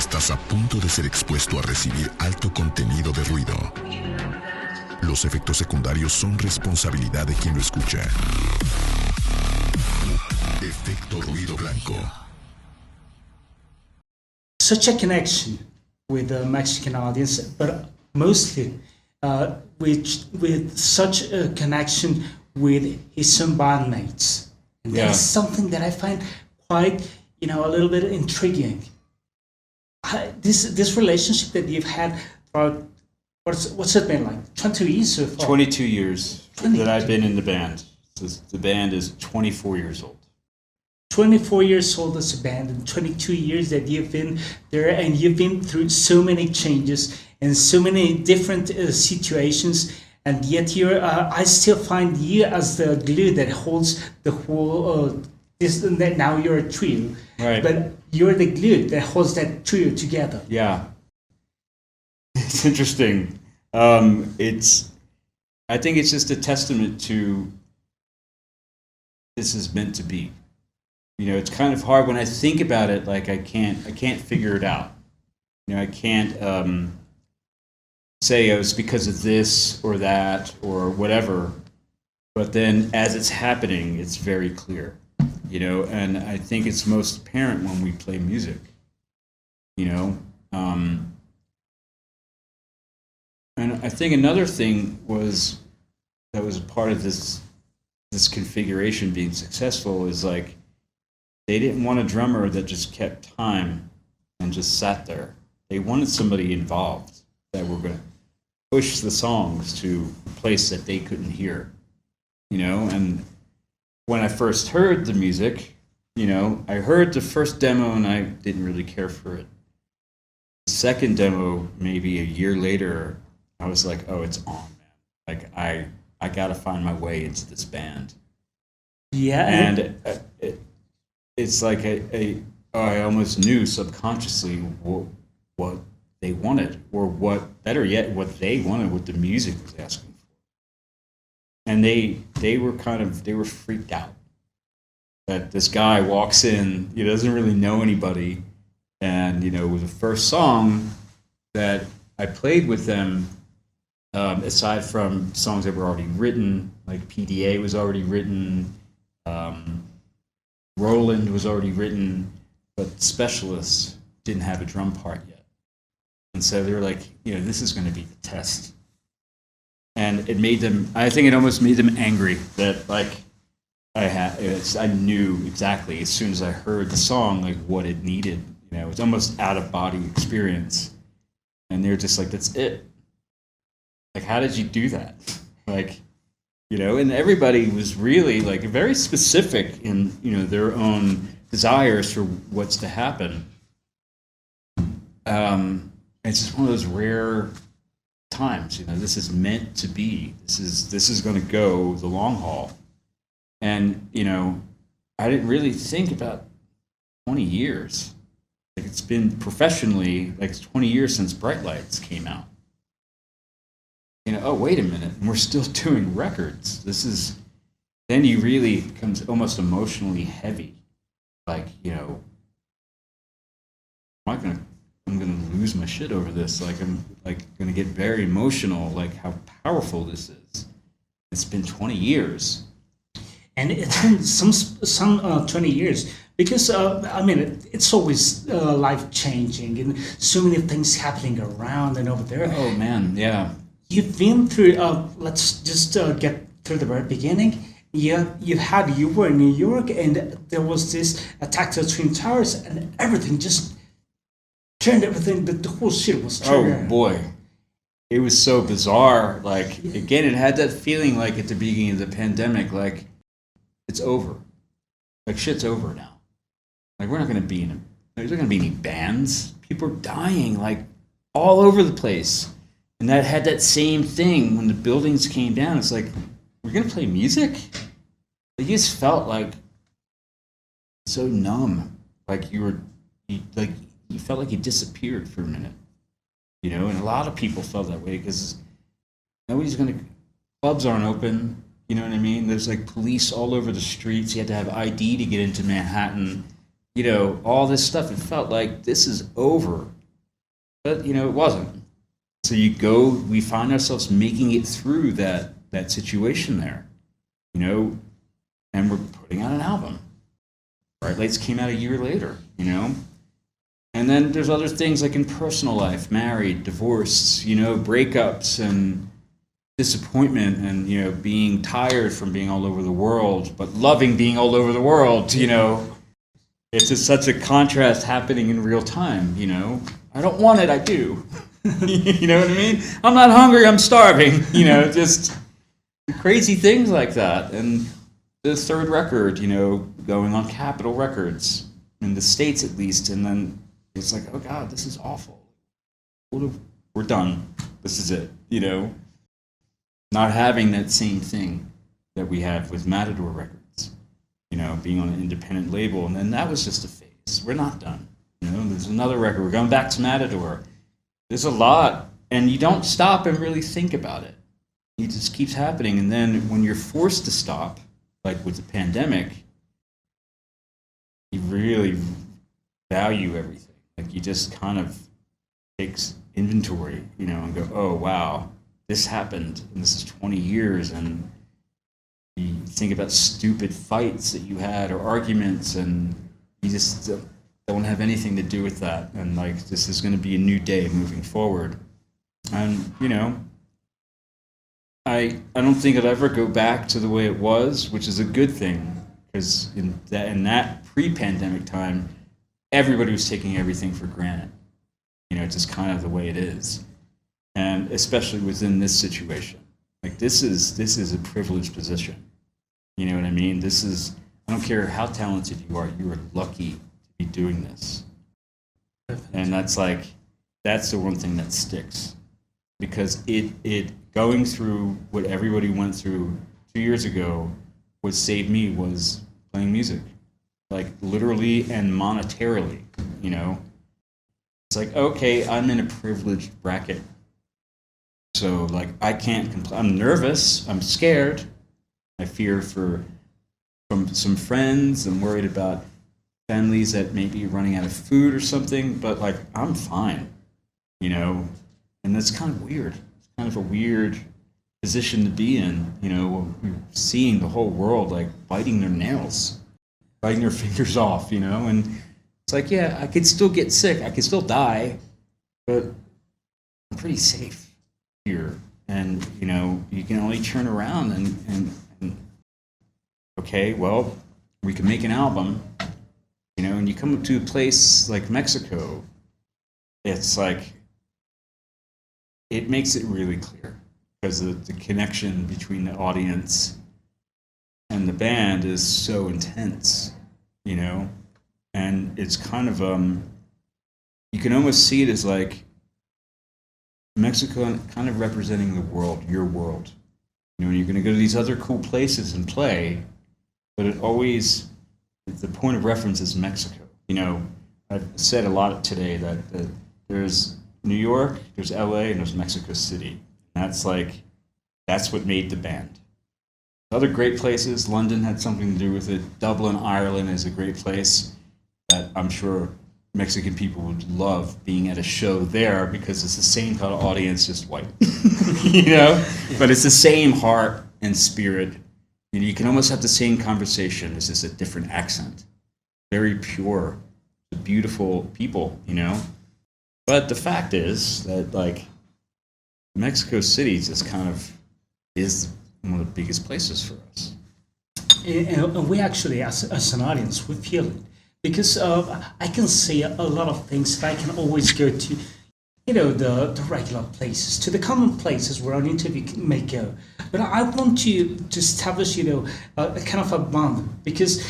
Estás a punto de ser expuesto a recibir alto contenido de ruido. Los efectos secundarios son responsabilidad de quien lo escucha. Efecto ruido blanco. Such a connection with the Mexican audience, but mostly with such a connection with his own bandmates. And that's something that I find quite, a little bit intriguing. This relationship that you've had for what's it been like? 20 years so far? 22 years that I've been in the band. So the band is 24 years old. 24 years old as a band, and 22 years that you've been there, and you've been through so many changes and so many different situations, and yet I still find you as the glue that holds the whole. Now you're a trio, right? But you're the glue that holds that trio together. Yeah, it's interesting. I think it's just a testament to this is meant to be. It's kind of hard when I think about it. Like I can't figure it out. I can't say it's because of this or that or whatever. But then as it's happening, it's very clear. And I think it's most apparent when we play music. And I think another thing that was a part of this configuration being successful is like they didn't want a drummer that just kept time and just sat there. They wanted somebody involved that were going to push the songs to a place that they couldn't hear. And when I first heard the music, I heard the first demo and I didn't really care for it. The second demo, maybe a year later, I was like, oh, it's on, man. Like I got to find my way into this band. Yeah. And it's like I almost knew subconsciously what they wanted, or better yet, what they wanted, what the music was asking for. And they were freaked out that this guy walks in, he doesn't really know anybody, and with the first song that I played with them, aside from songs that were already written, like PDA was already written, Roland was already written, but Specialists didn't have a drum part yet. And so they were like, this is going to be the test. And it made them, I think it almost made them angry that like I knew exactly as soon as I heard the song, like what it needed. It was almost out of body experience. And they're just like, that's it. Like, how did you do that? Like, and everybody was really like very specific in, their own desires for what's to happen. It's just one of those rare times, this is meant to be. This is going to go the long haul. And, I didn't really think about 20 years. Like it's been professionally like 20 years since Bright Lights came out. Oh, wait a minute, and we're still doing records. Then you really becomes almost emotionally heavy. Like, I'm gonna lose my shit over this. Like I'm gonna get very emotional, like how powerful this is. It's been 20 years. And it's been some 20 years because it's always life changing and so many things happening around and over there. Oh man, yeah. You've been through. Let's just get through the very beginning. You were in New York, and there was this attack to the Twin Towers, and everything just turned everything. The whole shit was turned. Oh boy, it was so bizarre. Like again, it had that feeling like at the beginning of the pandemic, like it's over. Like shit's over now. Like we're not going to be there's not going to be any bands. People are dying like all over the place. And that had that same thing when the buildings came down. It's like, we're going to play music? Like, you just felt like so numb. Like you felt like you disappeared for a minute. And a lot of people felt that way because clubs aren't open. You know what I mean? There's like police all over the streets. You had to have ID to get into Manhattan. you know, all this stuff. It felt like this is over, but you know, it wasn't. So we find ourselves making it through that situation there, you know, and we're putting out an album. Bright Lights came out a year later, you know. And then there's other things like in personal life, married, divorced, you know, breakups and disappointment and, you know, being tired from being all over the world, but loving being all over the world, you know. It's just such a contrast happening in real time, you know. I don't want it, I do. You know what I mean? I'm not hungry, I'm starving, you know, just crazy things like that. And the third record, you know, going on Capitol Records, in the States at least, and then it's like, oh God, this is awful. We're done. This is it, you know? Not having that same thing that we have with Matador Records, you know, being on an independent label, and then that was just a phase. We're not done, you know? There's another record. We're going back to Matador. There's a lot, and you don't stop and really think about it. It just keeps happening, and then when you're forced to stop, like with the pandemic, you really value everything. Like you just kind of take inventory, you know, and go, oh wow, this happened, and this is 20 years, and you think about stupid fights that you had or arguments, and you just don't have anything to do with that, and like this is going to be a new day moving forward. And you know, I don't think I'd ever go back to the way it was, which is a good thing, because in that pre-pandemic time, everybody was taking everything for granted. You know, it's just kind of the way it is, and especially within this situation, like this is a privileged position. You know what I mean? I don't care how talented you are lucky to be doing this. And that's the one thing that sticks, because it going through what everybody went through 2 years ago, what saved me was playing music, like literally and monetarily, you know. It's like, okay, I'm in a privileged bracket, so like I can't complain. I'm nervous, I'm scared, I fear from some friends, I'm worried about families that may be running out of food or something, but like I'm fine, you know. And that's kind of weird. It's kind of a weird position to be in, you know, seeing the whole world like biting their nails, biting their fingers off, you know. And it's like, yeah, I could still get sick, I could still die, but I'm pretty safe here. And you know, you can only turn around and okay, well, we can make an album, you know. And you come to a place like Mexico, it's like, it makes it really clear, because the connection between the audience and the band is so intense, you know. And it's kind of you can almost see it as like Mexico kind of representing the world, your world. You know, you're going to go to these other cool places and play, but the point of reference is Mexico. You know, I've said a lot today that there's New York, there's LA, and there's Mexico City. That's what made the band. Other great places, London had something to do with it. Dublin, Ireland is a great place that I'm sure Mexican people would love being at a show there, because it's the same kind of audience, just white. You know? But it's the same heart and spirit. And you can almost have the same conversation, it's just a different accent. Very pure, beautiful people, you know? But the fact is that like Mexico City just kind of is one of the biggest places for us. And we actually, as an audience, we feel it, because I can say a lot of things that I can always go to, you know, the regular places, to the common places where an interview may go. But I want to establish, you know, a kind of a bond, because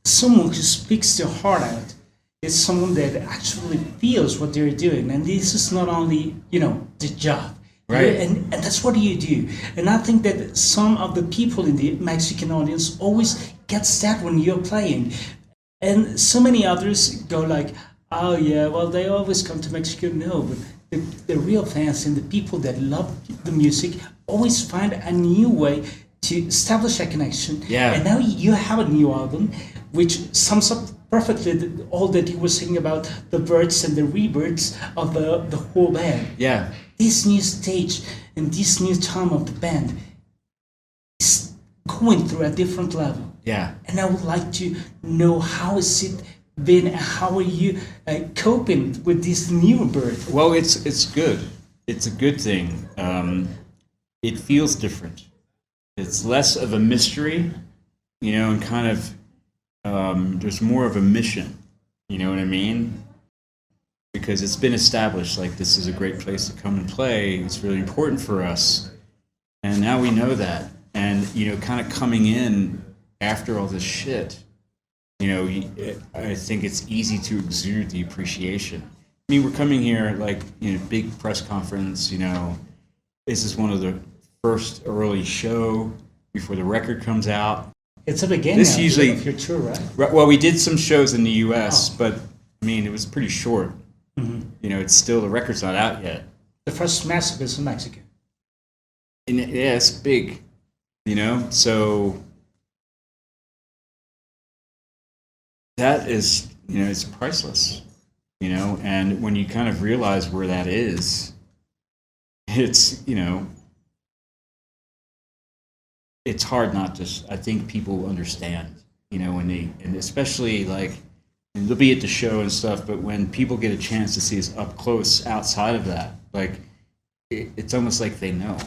someone who speaks their heart out is someone that actually feels what they're doing, and this is not only, you know, the job. Right. And that's what you do. And I think that some of the people in the Mexican audience always gets that when you're playing. And so many others go like, oh yeah, well, they always come to Mexico. No, but the real fans and the people that love the music always find a new way to establish a connection. Yeah. And now you have a new album, which sums up perfectly all that you were saying about the births and the rebirths of the whole band. Yeah. This new stage and this new time of the band is going through a different level. Yeah. And I would like to know, how has it been, and how are you coping with this new birth? Well, it's good. It's a good thing. It feels different. It's less of a mystery, and kind of there's more of a mission. You know what I mean? Because it's been established, like, this is a great place to come and play. It's really important for us, and now we know that. And kind of coming in after all this shit, I think it's easy to exude the appreciation. I mean, we're coming here like, big press conference, this is one of the first early show before the record comes out. It's a beginning This usually, of your tour, right? Well, we did some shows in the U.S., but I mean, it was pretty short. It's still, the record's not out yet. The first massive is in Mexico. And yeah, it's big, so that is, it's priceless, and when you kind of realize where that is, it's, it's hard not to, I think people understand, and especially like, and they'll be at the show and stuff, but when people get a chance to see us up close outside of that, like, it's almost like they know,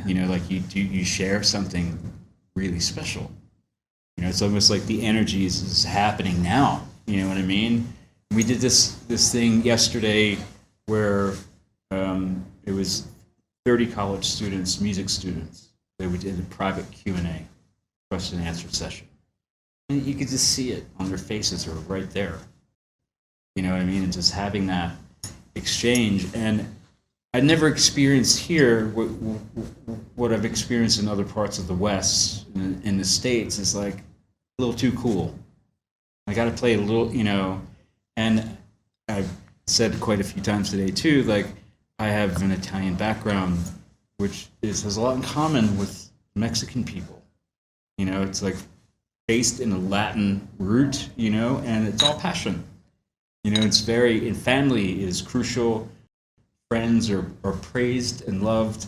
like you share something really special. It's almost like the energy is happening now. You know what I mean? We did this thing yesterday where it was 30 college students, music students. We did a private Q&A, question and answer session. And you could just see it on their faces, or right there. You know what I mean? And just having that exchange. And I never experienced here what I've experienced in other parts of the West, in the States, is like a little too cool. I got to play a little, and I've said quite a few times today too, like, I have an Italian background, which has a lot in common with Mexican people. It's like based in a Latin root, and it's all passion. It's very, and family is crucial. Friends are praised and loved,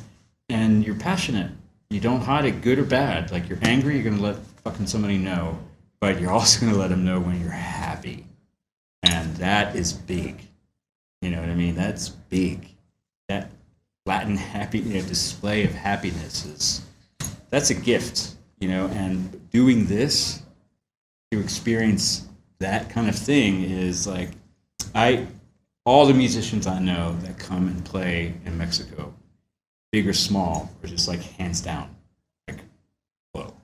and you're passionate. You don't hide it, good or bad. Like, you're angry, you're gonna let fucking somebody know, but you're also gonna let them know when you're happy. And that is big. You know what I mean? That's big. That Latin happy display of happiness that's a gift, and doing this to experience that kind of thing is like, all the musicians I know that come and play in Mexico, big or small, are just like hands down, like, whoa.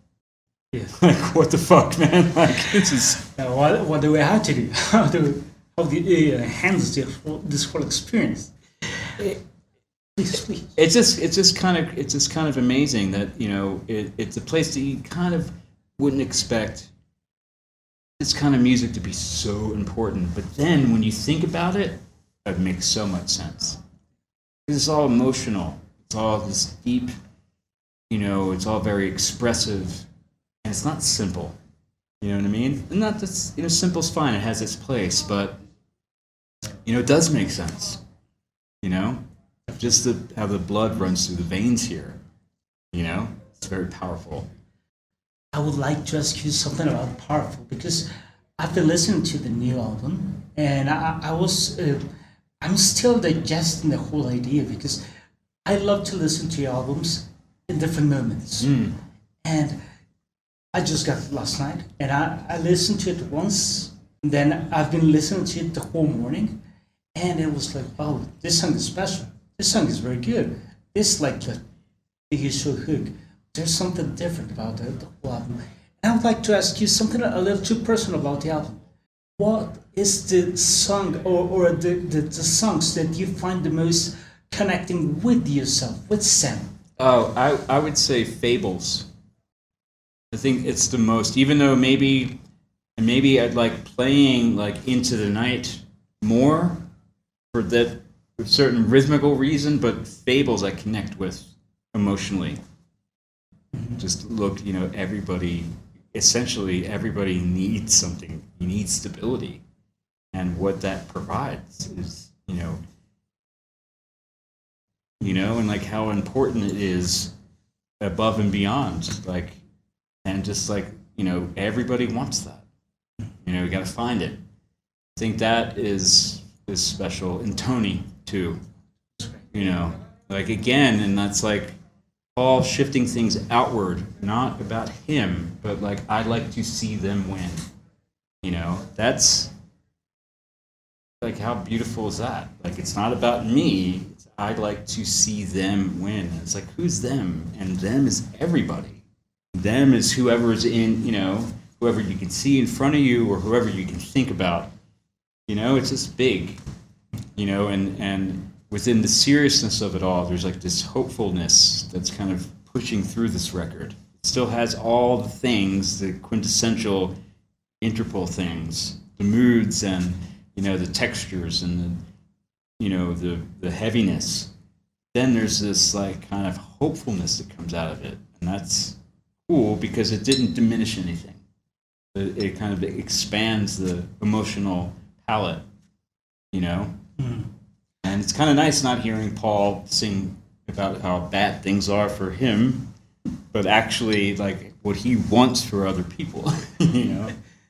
Yeah. Like, what the fuck, man? Like, this is. What do we have to do? How do you enhance this whole experience? Please. It's just kind of amazing that it's a place that you kind of wouldn't expect this kind of music to be so important, but then when you think about it, it makes so much sense. It's all emotional. It's all this deep. It's all very expressive, and it's not simple. You know what I mean? And not that simple's fine. It has its place, but it does make sense. Just how the blood runs through the veins here. It's very powerful. I would like to ask you something about powerful, because I've been listening to the new album, and I'm still digesting the whole idea, because I love to listen to your albums in different moments. And I just got it last night, and I listened to it once, and then I've been listening to it the whole morning, and it was like, oh, this song is special. This song is very good. This, like, the usual hook. There's something different about the whole album. And I would like to ask you something a little too personal about the album. What is the song or the songs that you find the most connecting with yourself, with Sam? Oh, I would say Fables. I think it's the most, even though maybe I'd like playing like Into the Night more for that certain rhythmical reason, but Fables I connect with emotionally. Just look, essentially everybody needs something. You need stability. And what that provides is, and like how important it is above and beyond, like, and just like, everybody wants that. You got to find it. I think that is special. And Tony too, like again, and that's like Paul shifting things outward, not about him, but like, I'd like to see them win. That's like, how beautiful is that? Like, it's not about me. I'd like to see them win. It's like, who's them? And them is everybody. Them is whoever is in, whoever you can see in front of you or whoever you can think about. It's just big, and within the seriousness of it all, there's like this hopefulness that's kind of pushing through this record. It still has all the things, the quintessential Interpol things, the moods and, the textures and the heaviness. Then there's this like kind of hopefulness that comes out of it. And that's cool because it didn't diminish anything. It kind of expands the emotional palette, And it's kind of nice not hearing Paul sing about how bad things are for him, but actually like what he wants for other people,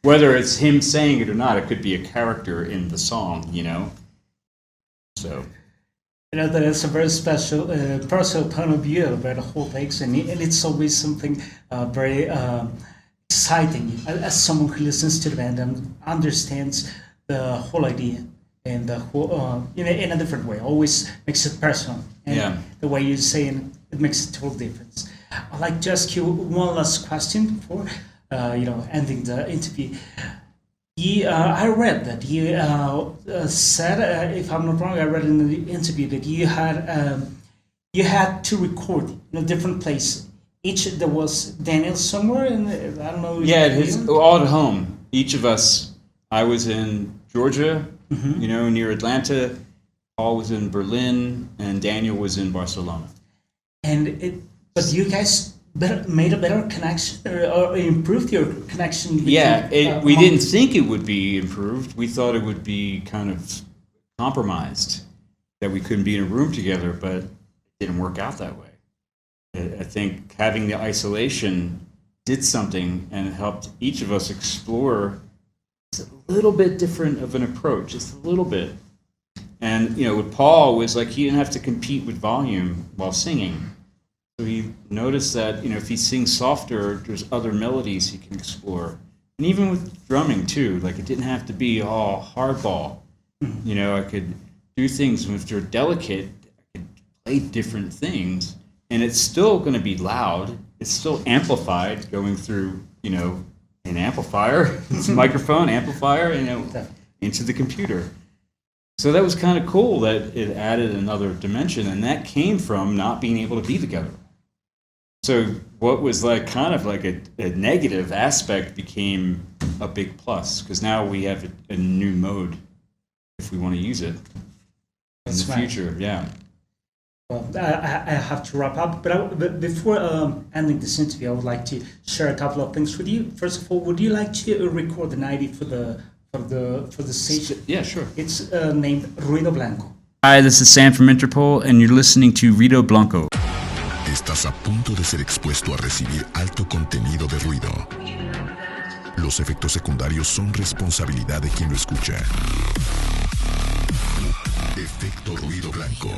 Whether it's him saying it or not, it could be a character in the song, So. That is a very special personal point of view about the whole thing, and it's always something very exciting as someone who listens to the band and understands the whole idea and the whole, in a different way. Always makes it personal, and the way you say it makes a total difference. I'd like to ask you one last question before, ending the interview. I read that you said, if I'm not wrong, I read in the interview that you had to record in a different place. There was Daniel somewhere, and I don't know. Yeah, all at home. Each of us. I was in Georgia, near Atlanta. Paul was in Berlin, and Daniel was in Barcelona. But you guys made a better connection or improved your connection? We didn't think it would be improved. We thought it would be kind of compromised, that we couldn't be in a room together, but it didn't work out that way. I think having the isolation did something and helped each of us explore a little bit different of an approach, just a little bit. And, with Paul was like he didn't have to compete with volume while singing. So he noticed that, if he sings softer, there's other melodies he can explore. And even with drumming, too, like it didn't have to be all hardball. I could do things, and if they're delicate, I could play different things. And it's still going to be loud. It's still amplified going through, an amplifier. It's a microphone, amplifier, into the computer. So that was kind of cool that it added another dimension, and that came from not being able to be together. So what was like kind of like a negative aspect became a big plus, because now we have a new mode if we want to use it in the future. Yeah. Well, I have to wrap up, but before ending this interview, I would like to share a couple of things with you. First of all, would you like to record an ID for the station? Yeah, sure. It's named Ruido Blanco. Hi, this is Sam from Interpol, and you're listening to Ruido Blanco. Estás a punto de ser expuesto a recibir alto contenido de ruido. Los efectos secundarios son responsabilidad de quien lo escucha. Efecto ruido blanco.